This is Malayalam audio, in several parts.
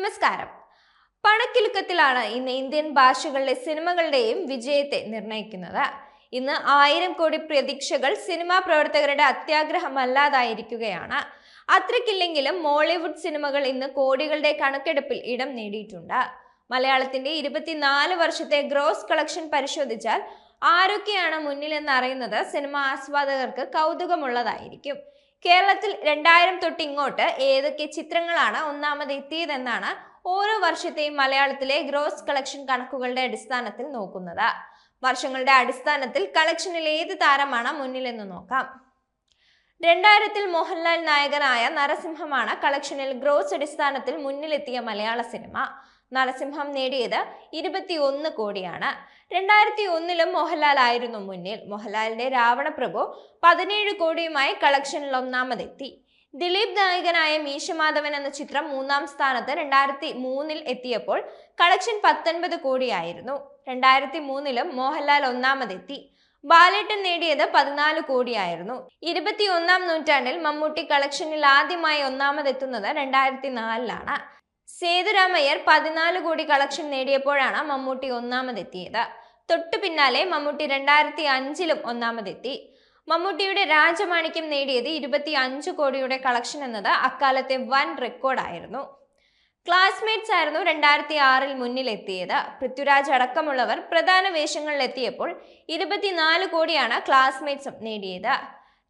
നമസ്കാരം. പണക്കിലുക്കത്തിലാണ് ഇന്ന് ഇന്ത്യൻ ഭാഷകളിലെ സിനിമകളുടെയും വിജയത്തെ നിർണ്ണയിക്കുന്നത്. ഇന്ന് 1000 കോടി പ്രതീക്ഷകൾ സിനിമാ പ്രവർത്തകരുടെ അത്യാഗ്രഹമല്ലാതായിരിക്കുകയാണ്. അത്രയ്ക്കില്ലെങ്കിലും മോളിവുഡ് സിനിമകൾ ഇന്ന് കോടികളുടെ കണക്കെടുപ്പിൽ ഇടം നേടിയിട്ടുണ്ട്. മലയാളത്തിന്റെ 24 വർഷത്തെ ഗ്രോസ് കളക്ഷൻ പരിശോധിച്ചാൽ ആരൊക്കെയാണ് മുന്നിലെന്ന് അറിയുന്നത് സിനിമാ ആസ്വാദകർക്ക് കൗതുകമുള്ളതായിരിക്കും. കേരളത്തിൽ 2000 തൊട്ട് ഇങ്ങോട്ട് ഏതൊക്കെ ചിത്രങ്ങളാണ് ഒന്നാമത് എത്തിയതെന്നാണ് ഓരോ വർഷത്തെയും മലയാളത്തിലെ ഗ്രോസ് കളക്ഷൻ കണക്കുകളുടെ അടിസ്ഥാനത്തിൽ നോക്കുന്നത്. വർഷങ്ങളുടെ അടിസ്ഥാനത്തിൽ കളക്ഷനിൽ ഏത് താരമാണ് മുന്നിലെന്ന് നോക്കാം. 2000-ൽ മോഹൻലാൽ നായകനായ നരസിംഹമാണ് കളക്ഷനിൽ ഗ്രോസ് അടിസ്ഥാനത്തിൽ മുന്നിലെത്തിയ മലയാള സിനിമ. നരസിംഹം നേടിയത് 21 കോടിയാണ്. 2001-ലും മോഹൻലാൽ ആയിരുന്നു മുന്നിൽ. മോഹൻലാലിന്റെ രാവണപ്രഭു 17 കോടിയുമായി കളക്ഷനിൽ ഒന്നാമതെത്തി. ദിലീപ് നായകനായ മീശമാധവൻ എന്ന ചിത്രം 3-ാം സ്ഥാനത്ത് 2003-ൽ എത്തിയപ്പോൾ കളക്ഷൻ 19 കോടിയായിരുന്നു. 2003-ലും മോഹൻലാൽ ഒന്നാമതെത്തി. ബാലേട്ടൻ നേടിയത് 14 കോടിയായിരുന്നു. 21-ാം നൂറ്റാണ്ടിൽ മമ്മൂട്ടി കളക്ഷനിൽ ആദ്യമായി ഒന്നാമതെത്തുന്നത് 2004-ലാണ്. സേതുരാമയ്യർ 14 കോടി കളക്ഷൻ നേടിയപ്പോഴാണ് മമ്മൂട്ടി ഒന്നാമതെത്തിയത്. തൊട്ടു പിന്നാലെ മമ്മൂട്ടി 2005-ലും ഒന്നാമതെത്തി. മമ്മൂട്ടിയുടെ രാജമാണിക്യം നേടിയത് 25 കോടിയുടെ കളക്ഷൻ എന്നത് അക്കാലത്തെ വൻ റെക്കോർഡായിരുന്നു. ക്ലാസ്മേറ്റ്സ് ആയിരുന്നു 2006-ൽ മുന്നിലെത്തിയത്. പൃഥ്വിരാജ് അടക്കമുള്ളവർ പ്രധാന വേഷങ്ങളിലെത്തിയപ്പോൾ 24 കോടിയാണ് ക്ലാസ്മേറ്റ്സും നേടിയത്.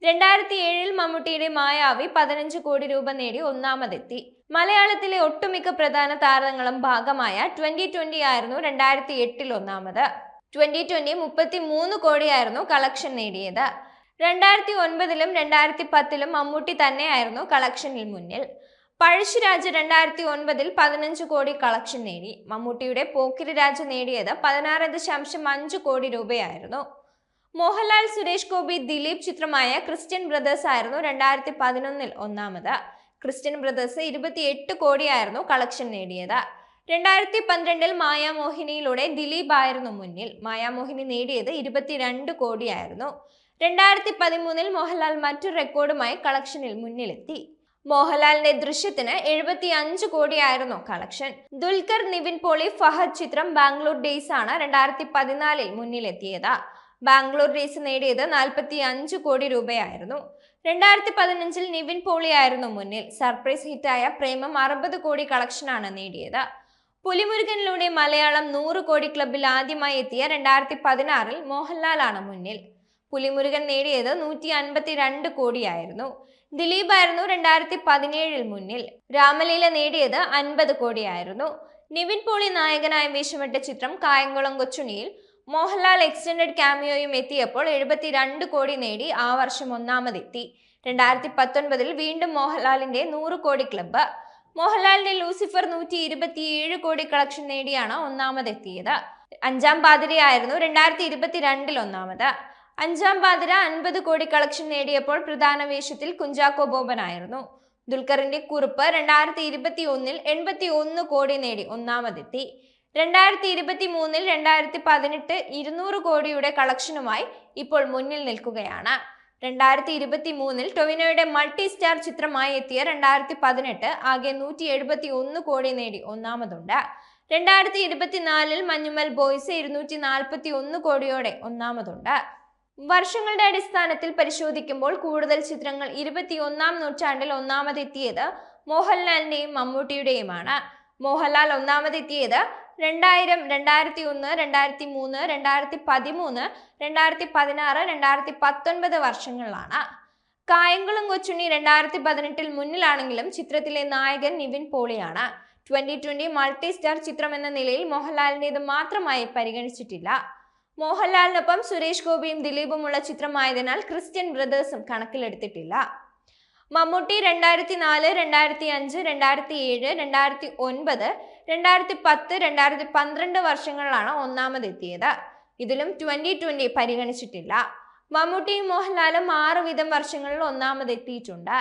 2007-ൽ മമ്മൂട്ടിയുടെ മായാവി 15 കോടി രൂപ നേടി ഒന്നാമതെത്തി. മലയാളത്തിലെ ഒട്ടുമിക്ക പ്രധാന താരങ്ങളും ഭാഗമായ 2020 ആയിരുന്നു 2008-ൽ ഒന്നാമത്. 2020 33 കോടിയായിരുന്നു കളക്ഷൻ നേടിയത്. 2009-ലും 2010-ലും മമ്മൂട്ടി തന്നെയായിരുന്നു കളക്ഷനിൽ മുന്നിൽ. പഴശ്ശിരാജ് 2009-ൽ 15 കോടി കളക്ഷൻ നേടി. മമ്മൂട്ടിയുടെ പോക്കിരിരാജ് നേടിയത് 16.5 കോടി രൂപയായിരുന്നു. മോഹൻലാൽ, സുരേഷ് ഗോപി, ദിലീപ് ചിത്രമായ ക്രിസ്ത്യൻ ബ്രദേഴ്സ് ആയിരുന്നു 2011-ൽ ഒന്നാമത്. ക്രിസ്ത്യൻ ബ്രദേഴ്സ് 28 കോടിയായിരുന്നു കളക്ഷൻ നേടിയത്. 2012-ൽ മായാമോഹിനിയിലൂടെ ദിലീപ് ആയിരുന്നു മുന്നിൽ. മായാമോഹിനി നേടിയത് 22 കോടിയായിരുന്നു. 2013-ൽ മോഹൻലാൽ മറ്റൊരു റെക്കോർഡുമായി കളക്ഷനിൽ മുന്നിലെത്തി. മോഹൻലാലിന്റെ ദൃശ്യത്തിന് 75 കോടിയായിരുന്നു കളക്ഷൻ. ദുൽഖർ, നിവിൻ പോളി, ഫഹദ് ചിത്രം ബാംഗ്ലൂർ ഡേയ്സ് ആണ് 2014-ൽ മുന്നിലെത്തിയത്. ബാംഗ്ലൂർ ഡേയ്സ് നേടിയത് 45 കോടി രൂപയായിരുന്നു. 2015-ൽ നിവിൻ പോളി ആയിരുന്നു മുന്നിൽ. സർപ്രൈസ് ഹിറ്റായ പ്രേമം 60 കോടി കളക്ഷനാണ് നേടിയത്. പുലിമുരുകനിലൂടെ മലയാളം 100 കോടി ക്ലബിൽ ആദ്യമായി എത്തിയ 2016-ൽ മോഹൻലാലാണ് മുന്നിൽ. പുലിമുരുകൻ നേടിയത് 152 കോടിയായിരുന്നു. ദിലീപ് ആയിരുന്നു 2017-ൽ മുന്നിൽ. രാമലീല നേടിയത് 50 കോടിയായിരുന്നു. നിവിൻ പോളി നായകനായ വേഷമിട്ട ചിത്രം കായംകുളം കൊച്ചുണ്ണിയിൽ മോഹൻലാൽ എക്സ്റ്റൻഡഡ് ക്യാമിയോയും എത്തിയപ്പോൾ 72 കോടി നേടി ആ വർഷം ഒന്നാമതെത്തി. 2019-ൽ വീണ്ടും മോഹൻലാലിന്റെ 100 കോടി ക്ലബ്ബ്. മോഹൻലാലിന്റെ ലൂസിഫർ 127 കോടി കളക്ഷൻ നേടിയാണ് ഒന്നാമതെത്തിയത്. അഞ്ചാം പാതിരയായിരുന്നു 2022-ൽ ഒന്നാമത്. അഞ്ചാം പാതിര 50 കോടി കളക്ഷൻ നേടിയപ്പോൾ പ്രധാന വേഷത്തിൽ കുഞ്ചാക്കോ ബോബനായിരുന്നു. ദുൽഖറിന്റെ കുറുപ്പ് 2021-ൽ 81 കോടി നേടി ഒന്നാമതെത്തി. 2023-ൽ 2018 200 കോടിയുടെ കളക്ഷനുമായി ഇപ്പോൾ മുന്നിൽ നിൽക്കുകയാണ്. 2023-ൽ ടൊവിനോയുടെ മൾട്ടി സ്റ്റാർ ചിത്രമായി എത്തിയ 2018 ആകെ 171 കോടി നേടി ഒന്നാമതുണ്ട്. 2024-ൽ മഞ്ഞുമൽ ബോയ്സ് 241 കോടിയോടെ ഒന്നാമതുണ്ട്. വർഷങ്ങളുടെ അടിസ്ഥാനത്തിൽ പരിശോധിക്കുമ്പോൾ കൂടുതൽ ചിത്രങ്ങൾ 21-ാം നൂറ്റാണ്ടിൽ ഒന്നാമതെത്തിയത് മോഹൻലാലിന്റെയും മമ്മൂട്ടിയുടെയുമാണ്. മോഹൻലാൽ ഒന്നാമതെത്തിയത് 2000, 2001, 2003, 2013, 2016, 2019 വർഷങ്ങളിലാണ്. കായംകുളം കൊച്ചുണ്ണി 2018-ൽ മുന്നിലാണെങ്കിലും ചിത്രത്തിലെ നായകൻ നിവിൻ പോളിയാണ്. 2020 മൾട്ടി സ്റ്റാർ ചിത്രം എന്ന നിലയിൽ മോഹൻലാലിന്റേത് മാത്രമായി പരിഗണിച്ചിട്ടില്ല. മോഹൻലാലിനൊപ്പം സുരേഷ് ഗോപിയും ദിലീപുമുള്ള ചിത്രമായതിനാൽ ക്രിസ്ത്യൻ ബ്രദേഴ്സും കണക്കിലെടുത്തിട്ടില്ല. മമ്മൂട്ടി 2004, 2005, 2007, 2009, 2010, 2012 വർഷങ്ങളിലാണ് ഒന്നാമതെത്തിയത്. ഇതിലും 2020 പരിഗണിച്ചിട്ടില്ല. മമ്മൂട്ടിയും മോഹൻലാലും 6 വീതം വർഷങ്ങളിൽ ഒന്നാമതെത്തിയിട്ടുണ്ട്.